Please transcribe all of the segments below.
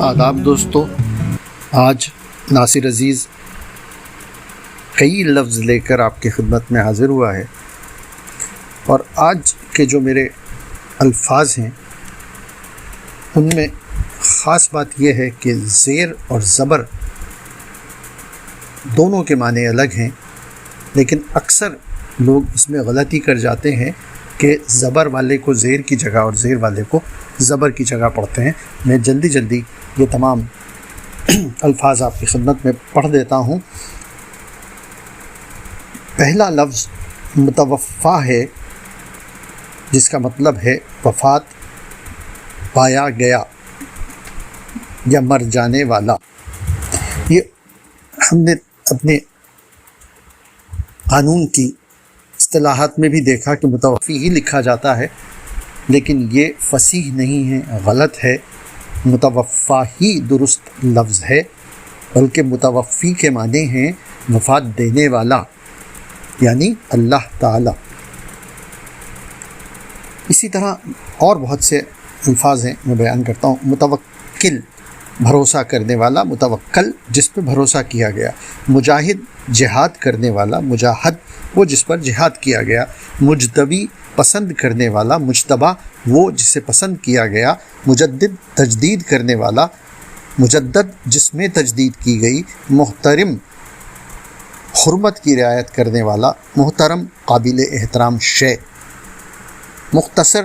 آداب دوستو، آج ناصر عزیز کئی لفظ لے کر آپ کی خدمت میں حاضر ہوا ہے، اور آج کے جو میرے الفاظ ہیں ان میں خاص بات یہ ہے کہ زیر اور زبر دونوں کے معنی الگ ہیں، لیکن اکثر لوگ اس میں غلطی کر جاتے ہیں کہ زبر والے کو زیر کی جگہ اور زیر والے کو زبر کی جگہ پڑھتے ہیں۔ میں جلدی یہ تمام الفاظ آپ کی خدمت میں پڑھ دیتا ہوں۔ پہلا لفظ متوفی ہے، جس کا مطلب ہے وفات پایا گیا یا مر جانے والا۔ یہ ہم نے اپنے قانون کی اصطلاحات میں بھی دیکھا کہ متوفی ہی لکھا جاتا ہے، لیکن یہ فصیح نہیں ہے، غلط ہے۔ متوفی ہی درست لفظ ہے، بلکہ متوفی کے معنی ہیں وفات دینے والا، یعنی اللہ تعالی۔ اسی طرح اور بہت سے الفاظ ہیں، میں بیان کرتا ہوں۔ متوکل، بھروسہ کرنے والا، متوکل جس پہ بھروسہ کیا گیا۔ مجاہد، جہاد کرنے والا، مجاہد وہ جس پر جہاد کیا گیا۔ مجتبی، پسند کرنے والا، مجتبی وہ جسے پسند کیا گیا۔ مجدد، تجدید کرنے والا، مجدد جس میں تجدید کی گئی۔ محترم، حرمت کی رعایت کرنے والا، محترم قابل احترام شے۔ مختصر،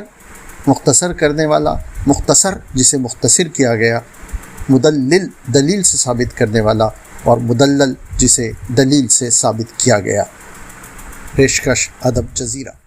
مختصر کرنے والا، مختصر جسے مختصر کیا گیا۔ مدلل، دلیل سے ثابت کرنے والا، اور مدلل جسے دلیل سے ثابت کیا گیا۔ پیشکش ادب جزیرہ۔